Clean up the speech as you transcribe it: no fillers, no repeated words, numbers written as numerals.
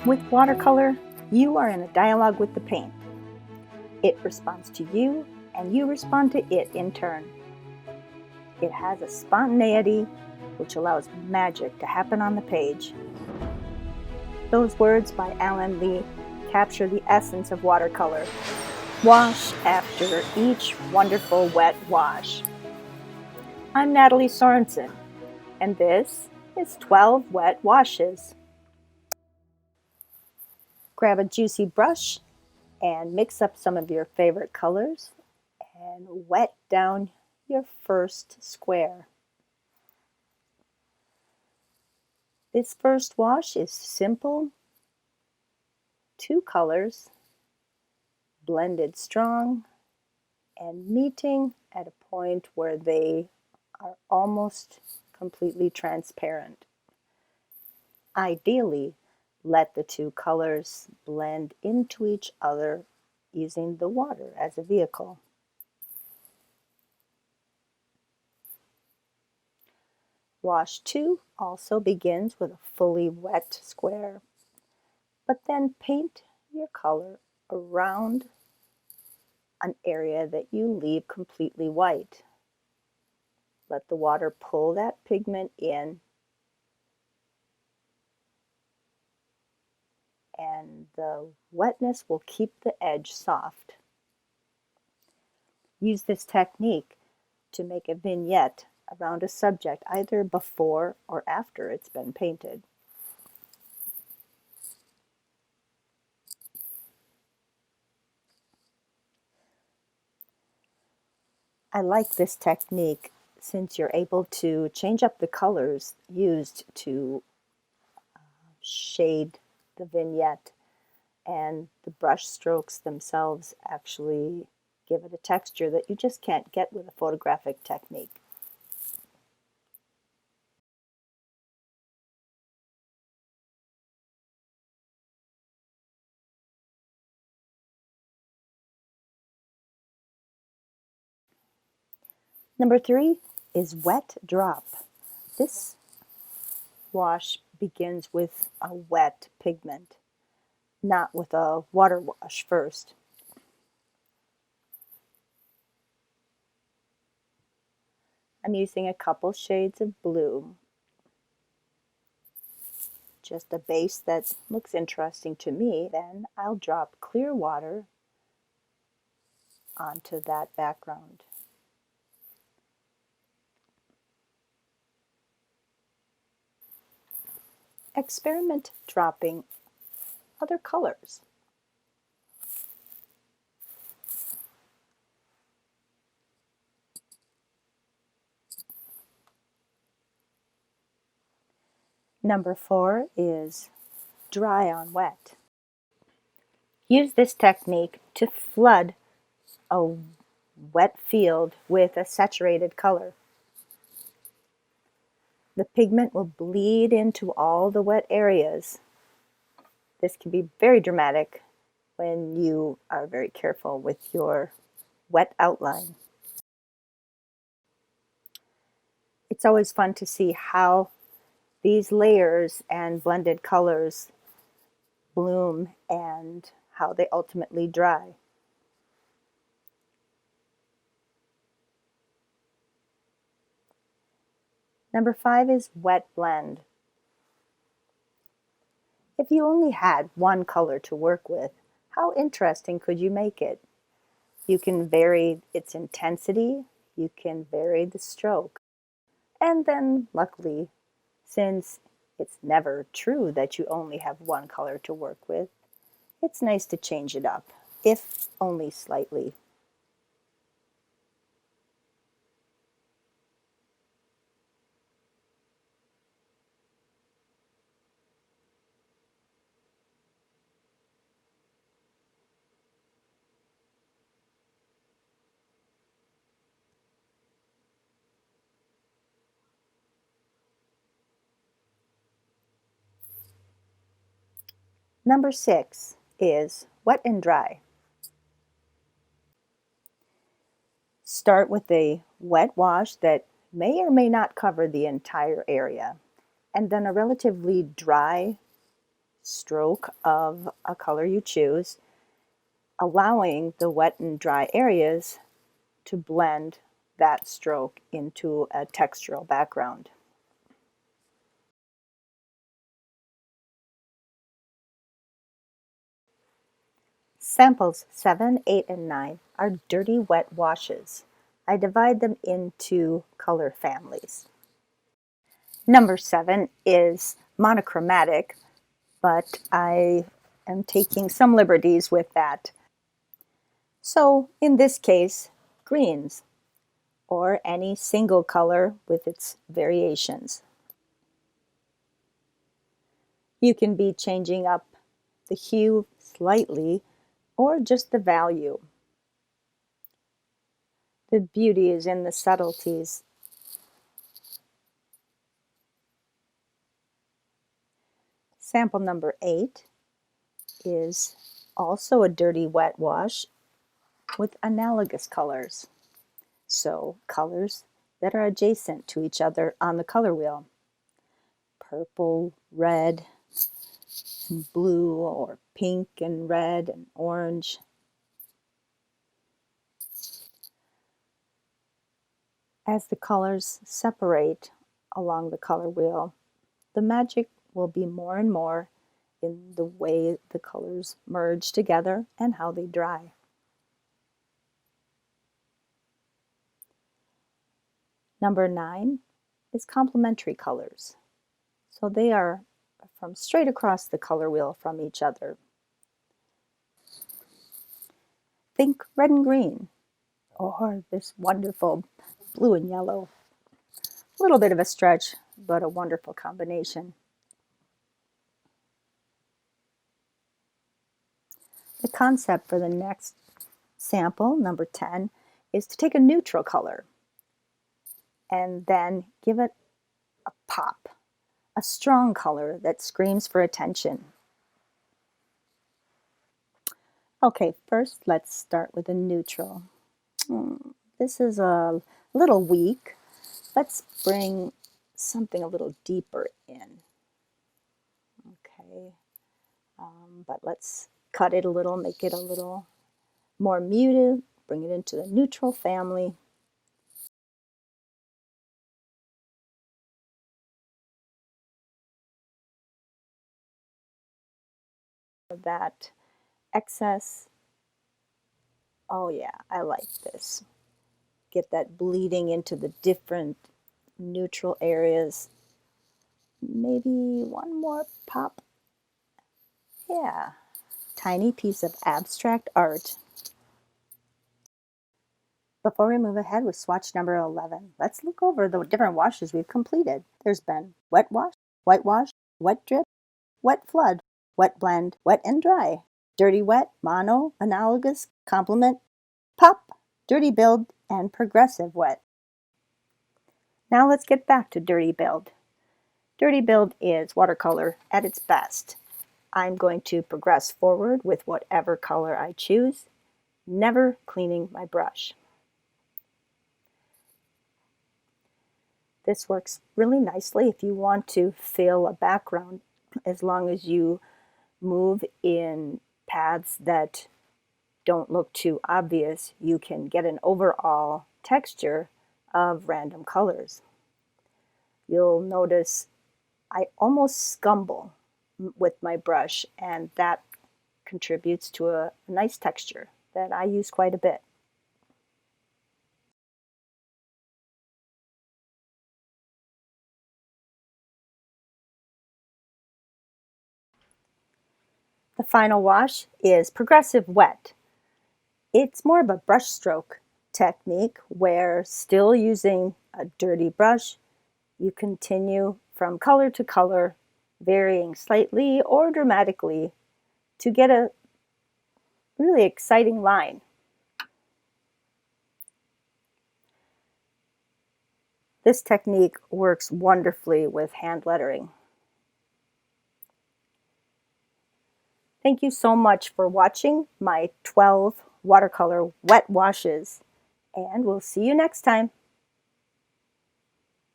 With watercolor, you are in a dialogue with the paint. It responds to you, and you respond to it in turn. It has a spontaneity which allows magic to happen on the page. Those words by Alan Lee capture the essence of watercolor. Wash after each wonderful wet wash. I'm Natalie Sorensen, and this is 12 Wet Washes. Grab a juicy brush and mix up some of your favorite colors and wet down your first square. This first wash is simple, 2 colors, blended strong, and meeting at a point where they are almost completely transparent. Ideally, let the 2 colors blend into each other using the water as a vehicle. Wash 2 also begins with a fully wet square, but then paint your color around an area that you leave completely white. Let the water pull that pigment in, and the wetness will keep the edge soft. Use this technique to make a vignette around a subject either before or after it's been painted. I like this technique since you're able to change up the colors used to shade the vignette, and the brush strokes themselves actually give it a texture that you just can't get with a photographic technique. Number 3 is wet drop. This wash begins with a wet pigment, not with a water wash first. I'm using a couple shades of blue, just a base that looks interesting to me. Then I'll drop clear water onto that background. Experiment dropping other colors. Number 4 is dry on wet. Use this technique to flood a wet field with a saturated color. The pigment will bleed into all the wet areas. This can be very dramatic when you are very careful with your wet outline. It's always fun to see how these layers and blended colors bloom and how they ultimately dry. Number 5 is wet blend. If you only had one color to work with, how interesting could you make it? You can vary its intensity, you can vary the stroke. And then, luckily, since it's never true that you only have one color to work with, it's nice to change it up, if only slightly. Number 6 is wet and dry. Start with a wet wash that may or may not cover the entire area, and then a relatively dry stroke of a color you choose, allowing the wet and dry areas to blend that stroke into a textural background. Samples 7, 8, and 9 are dirty wet washes. I divide them into color families. Number 7 is monochromatic, but I am taking some liberties with that. So in this case, greens, or any single color with its variations. You can be changing up the hue slightly or just the value. The beauty is in the subtleties. Sample number 8 is also a dirty wet wash with analogous colors. So colors that are adjacent to each other on the color wheel. Purple, red, and blue, or pink and red and orange. As the colors separate along the color wheel, the magic will be more and more in the way the colors merge together and how they dry. Number 9 is complementary colors. So they are from straight across the color wheel from each other. Think red and green, or this wonderful blue and yellow. A little bit of a stretch, but a wonderful combination. The concept for the next sample, number 10, is to take a neutral color and then give it a pop, a strong color that screams for attention. Okay, first let's start with a neutral. This is a little weak. Let's bring something a little deeper in. Okay, but let's cut it a little, make it a little more muted, bring it into the neutral family. That excess, oh yeah, I like this. Get that bleeding into the different neutral areas. Maybe one more pop. Yeah, tiny piece of abstract art. Before we move ahead with swatch number 11, let's look over the different washes we've completed. There's been wet wash, white wash, wet drip, wet flood, wet blend, wet and dry, dirty wet, mono, analogous, complement, pop, dirty build, and progressive wet. Now let's get back to dirty build. Dirty build is watercolor at its best. I'm going to progress forward with whatever color I choose, never cleaning my brush. This works really nicely if you want to fill a background, as long as you move in paths that don't look too obvious. You can get an overall texture of random colors. You'll notice I almost scumble with my brush, and that contributes to a nice texture that I use quite a bit. The final wash is progressive wet. It's more of a brush stroke technique where, still using a dirty brush, you continue from color to color, varying slightly or dramatically to get a really exciting line. This technique works wonderfully with hand lettering. Thank you so much for watching my 12 watercolor wet washes, and we'll see you next time.